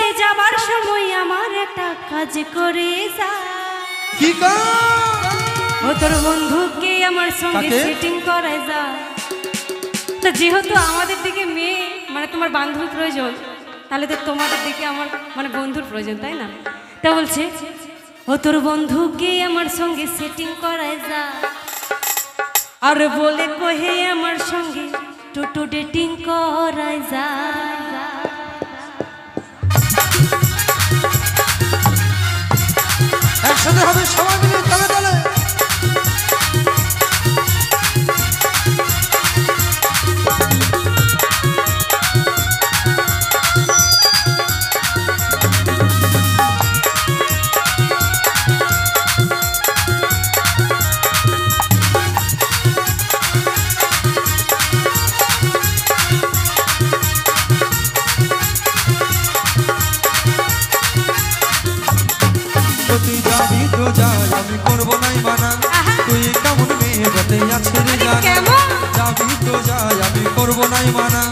তবে যাবার সময় আমার একটা কাজ করে যা। কি কাজ? ও তোর বন্ধুকে আমার সঙ্গে সেটিং করায় যা। তা যেহেতু আমাদের দিকে মেয়ে মানে তোমার বান্ধবী প্রয়োজন, তাহলে তো তোমাদের দিকে আমার মানে বন্ধুর প্রয়োজন, তাই না? তা বলছে ও তোর বন্ধুকে আমার সঙ্গে সেটিং করায় যা, আর বলে কহে আমার সঙ্গে টুটু ডেটিং করায় যা। একসাথে হবে সবাই মিলে তালে তালে। তুই যাবি তো যাই আমি করবো নাই মানা, তুই কেমন মেয়ে বটে আছে রে জানা। যাবি তো যাই আমি করবো নাই মানা,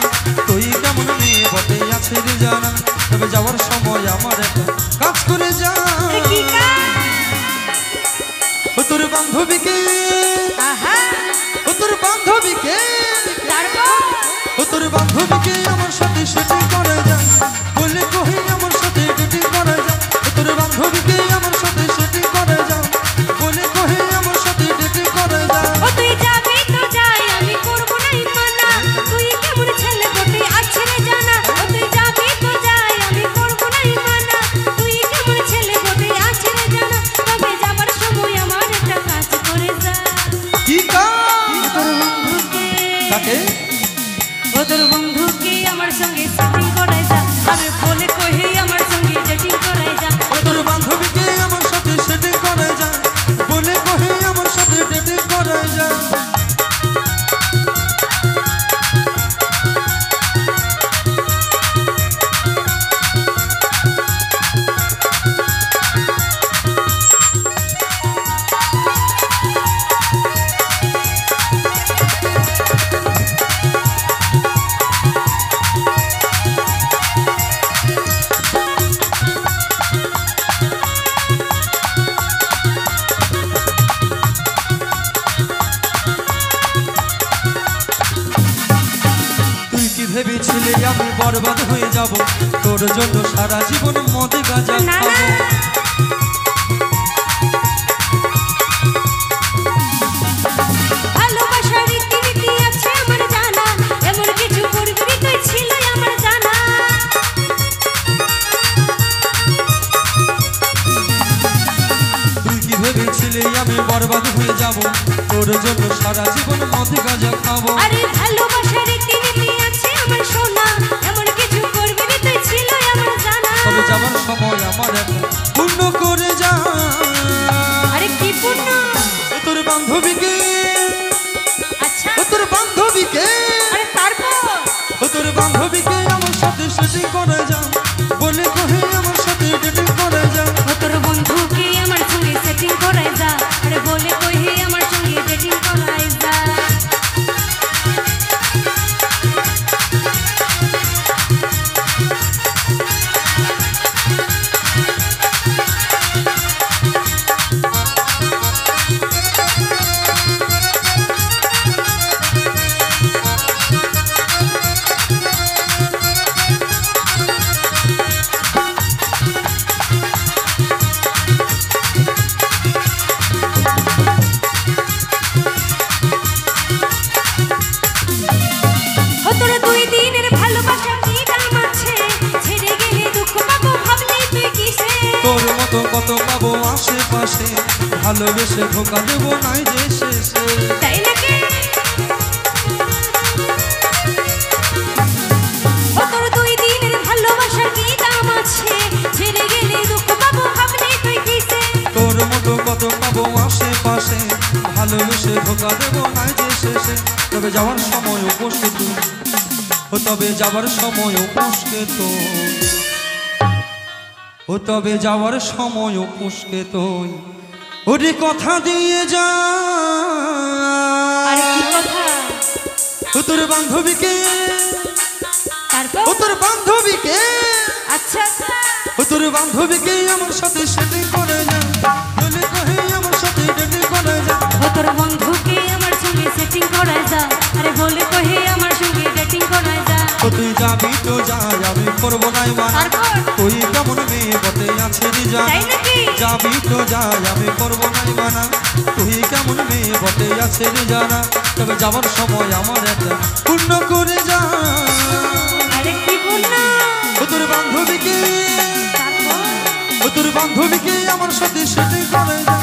তুই কেমন মেয়ে বটে আছে রে জানা। তবে যাওয়ার সময় আমার একটা কাজ করে যা। ও তোর বান্ধবীকে, ও তোর বান্ধবীকে, ও তোর বান্ধবীকে আমার সাথে সেটিং করে যা। বলে কহি আমার সাথে ডেটিং করে যা। ও তোর বান্ধবীকে আমার সাথে সেটিং করে যা। বলে কহি আমার সাথে ডেটিং করে যা। ও তুই যাবি তো যাই আমি করব নাই মানা, তুই কেমন ছেলে বটে আছে রে জানা। ও তুই যাবি তো যাই আমি করব নাই মানা, তুই কেমন ছেলে বটে আছে রে জানা। তবে যাবার সময় আমার একটা কাজ করে যা। কি কাজ? তোর বন্ধুকে, কাকে? ও তোর বন্ধুকে আমার সঙ্গে সেটিং করায় যা, আর বলে কহে আমার সঙ্গে ডেটিং করায় যা। ও তোর বান্ধবীকে আমার সাথে সেটিং করে যা। বলে কহি আমার সাথে ডেটিং করে যা। ভেবেছিলে আমি বরবাদ হয়ে যাব, তোর জন্য সারা জীবন মদ গাঁজা খাবো। ভালোবাসার রীতি আছে আমার জানা, এমন কিছু করবি তুই ছিল আমার জানা। তুই কি ভেবেছিলে আমি বরবাদ হয়ে যাব, তোর জন্য সারা জীবন মদ গাঁজা খাবো। আরে ভালোবাসার রীতি আছে আমার সোনা, এমন কিছু করবি তুই ছিল আমার জানা। তবে যাবার সময় আমার একটা পূর্ণ করে যা। আরে কি পূর্ণ? ও তোর বান্ধবীকে, আচ্ছা ও তোর বান্ধবীকে, আরে তারপর ও তোর বান্ধবীকে আমার সাথে সেটিং করে যা। বলে কহে আমার সাথে ডেটিং করে যা। ও তোর বন্ধুকে আমার সঙ্গে সেটিং করায় যা, আরে বলে কহে আমার সঙ্গে ডেটিং করায় যা। তোর মতো কত পাবো আশেপাশে, ভালোবেসে ধোকা দেবো নাই যে শেষে। তাই নাকি? ও তোর 2 দিনের ভালোবাসার কি দাম আছে, ছেড়ে গেলে দুঃখ পাবো ভাবলি তুই কিসে। তোর মতো কত পাবো আশেপাশে, ভালোবেসে ধোকা দেবো নাই যে শেষে। তবে যাওয়ার সময় উপসকে তুই, ও তবে যাওয়ার সময় উপসকে তুই, ও তবে যাওয়ার সময় উপসকে তুই ওরে কথা দিয়ে যা। আর কি কথা? ও তোর বান্ধবীকে, তারপর ও তোর বান্ধবীকে, আচ্ছা বান্ধবীকে আমার সাথে সেটিং করে যা বলে কহে আমার সাথে ডেটিং করে যা ও তোর বন্ধুকে আমার সঙ্গে সেটিং করায় যা আরে বলে কহে আমার সঙ্গে ডেটিং করায় যা ও তুই যাবি তো যা আমি করবো নাই মানা তুই কেমন মেয়ে বটে আছে রে জানা তাই নাকি? যাবি তো যা আমি করবো নাই মানা তুই কেমন মেয়ে বটে আছে রে জানা তবে যাবার সময় আমার একটা পূর্ণ করে যা আরে কি বল না ও তোর বান্ধবীকে তারপর ও তোর বান্ধবীকে আমার সাথে সেটিং করে যা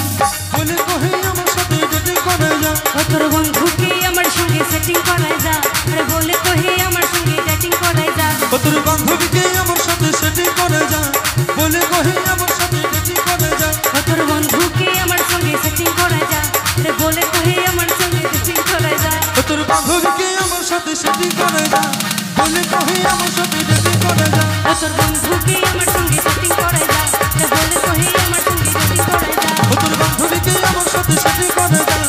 বলে কহে আমার সাথে ডেটিং করে যা ও তোর বন্ধুকে আমার সঙ্গে সেটিং করায় যা আরে বলে কহে আমার সঙ্গে ডেটিং করায় যা ও তোর বান্ধবীকে আমার সাথে সেটিং করে যা বলে কহে আমার সাথে ডেটিং করে যা ও তোর বন্ধুকে আমার সঙ্গে সেটিং করায় যা আরে বলে কহে আমার সঙ্গে ডেটিং করায় যা ও তোর বান্ধবীকে আমার সাথে সেটিং করে যা বলে কহে আমার সাথে ডেটিং করে যা ও তোর বন্ধুকে আমার সঙ্গে সেটিং করায় যা আরে বলে কহে আমার সঙ্গে ডেটিং করায় যা ও তোর বান্ধবীকে আমার সাথে সেটিং করে যা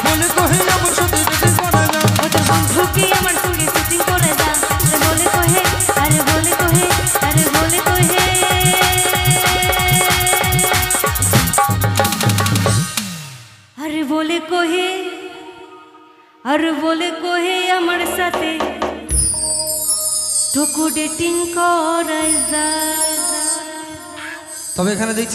বলে কহে আমার সাথে ডেটিং করে যা ও তোর বন্ধুকে আমার সঙ্গে সেটিং করায় যা আরে বলে কহে আরে বলে কহে আরে বলে কহে আরে বলে কহে আর বলে কহে আমার সাথে টুকু ডেটিং করায় যা তবে এখানে দেখছি